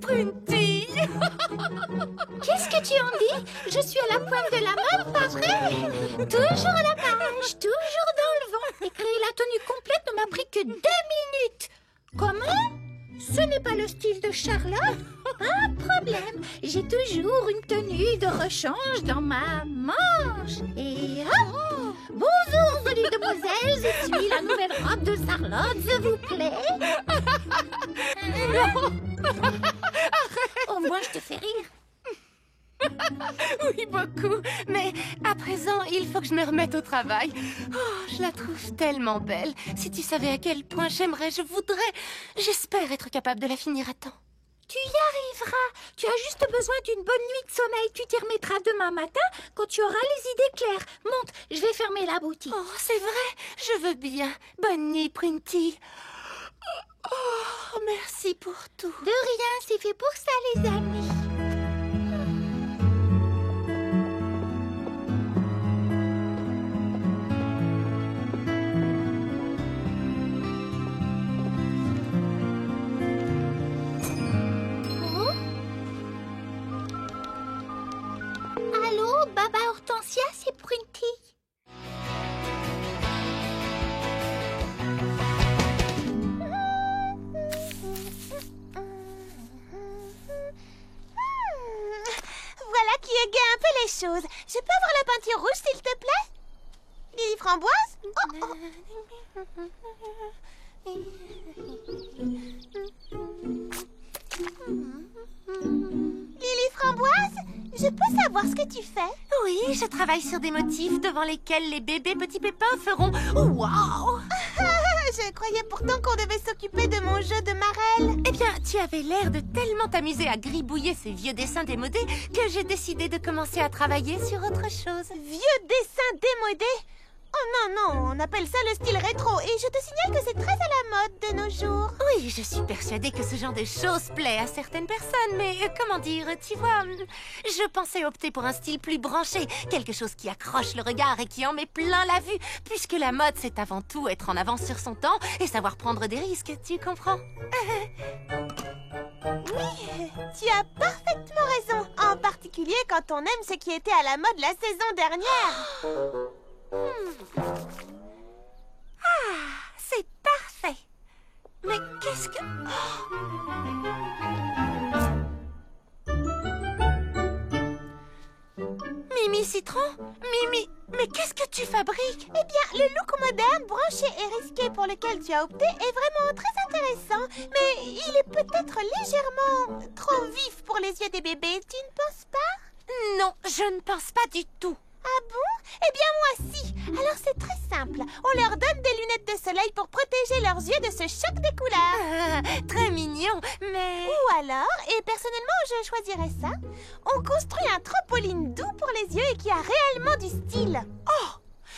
Prunty. Qu'est-ce que tu en dis? Je suis à la pointe de la mode, pas vrai? Toujours à la page, toujours dans le vent. Et créer la tenue complète ne m'a pris que 2 minutes. Comment? Ce n'est pas le style de Charlotte? Pas de problème. J'ai toujours une tenue de rechange dans ma manche. Et hop! Bonjour, jolie demoiselle. Je suis la nouvelle robe de Charlotte, s'il vous plaît. Au moins, je te fais rire. Oui, beaucoup. Mais à présent, il faut que je me remette au travail. Oh, je la trouve tellement belle. Si tu savais à quel point j'aimerais, je voudrais. J'espère être capable de la finir à temps. Tu y arriveras. Tu as juste besoin d'une bonne nuit de sommeil. Tu t'y remettras demain matin quand tu auras les idées claires. Monte, je vais fermer la boutique. Oh, c'est vrai. Je veux bien. Bonne nuit, Prunty. Oh, merci pour tout. De rien, c'est fait pour ça, les amis. Allô, Baba Hortensia, c'est Prunty. Voilà qui égaye un peu les choses. Je peux avoir la peinture rouge, s'il te plaît? Lily Framboise? Lily Framboise? Je peux savoir ce que tu fais? Oui, je travaille sur des motifs devant lesquels les bébés petits pépins feront « Waouh !» Je croyais pourtant qu'on devait s'occuper de mon jeu de marelle. Eh bien, tu avais l'air de tellement t'amuser à gribouiller ces vieux dessins démodés que j'ai décidé de commencer à travailler sur autre chose. Vieux dessin démodé? Oh non, non, on appelle ça le style rétro. Et je te signale que c'est très à la mode de nos jours. Oui, je suis persuadée que ce genre de choses plaît à certaines personnes, mais comment dire, tu vois, je pensais opter pour un style plus branché, quelque chose qui accroche le regard et qui en met plein la vue, puisque la mode, c'est avant tout être en avance sur son temps et savoir prendre des risques, tu comprends? Oui, tu as parfaitement raison. En particulier quand on aime ce qui était à la mode la saison dernière. Ah, c'est parfait. Mais qu'est-ce que... Mimi Citron? Mimi, mais qu'est-ce que tu fabriques? Eh bien, le look moderne, branché et risqué pour lequel tu as opté est vraiment très intéressant. Mais il est peut-être légèrement trop vif pour les yeux des bébés, tu ne penses pas? Non, je ne pense pas du tout. Ah bon? Eh bien moi si. Alors c'est très simple. On leur donne des lunettes de soleil pour protéger leurs yeux de ce choc des couleurs. Ah, très mignon, mais... Ou alors, et personnellement je choisirais ça, on construit un trampoline doux pour les yeux et qui a réellement du style. Oh!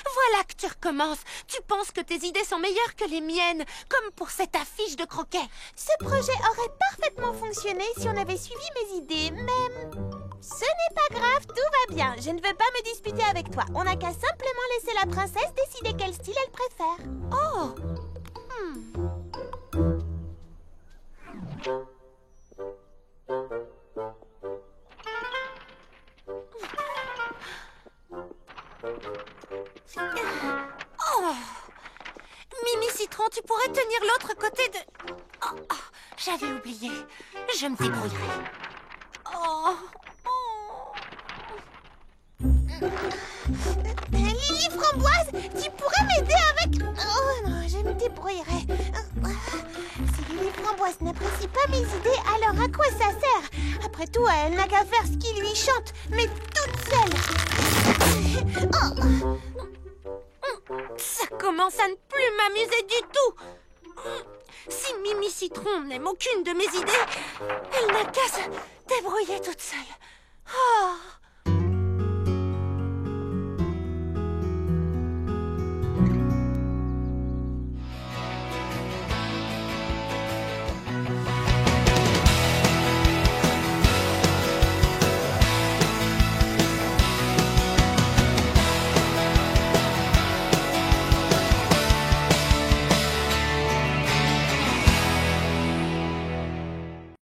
Voilà que tu recommences. Tu penses que tes idées sont meilleures que les miennes, comme pour cette affiche de croquet. Ce projet aurait parfaitement fonctionné si on avait suivi mes idées, mais... Ce n'est pas grave, tout va bien. Je ne veux pas me disputer avec toi. On n'a qu'à simplement laisser la princesse décider quel style elle préfère. Oh! Oh! Mimi Citron, tu pourrais tenir l'autre côté de... Oh, oh, j'avais oublié. Je me débrouillerai. Oh! Lily Framboise, tu pourrais m'aider avec... Oh non, je me débrouillerai. Si Lily Framboise n'apprécie pas mes idées, alors à quoi ça sert? Après tout, elle n'a qu'à faire ce qui lui chante, mais toute seule. Ça commence à ne plus m'amuser du tout. Si Mimi Citron n'aime aucune de mes idées, elle n'a qu'à se débrouiller toute seule. Oh!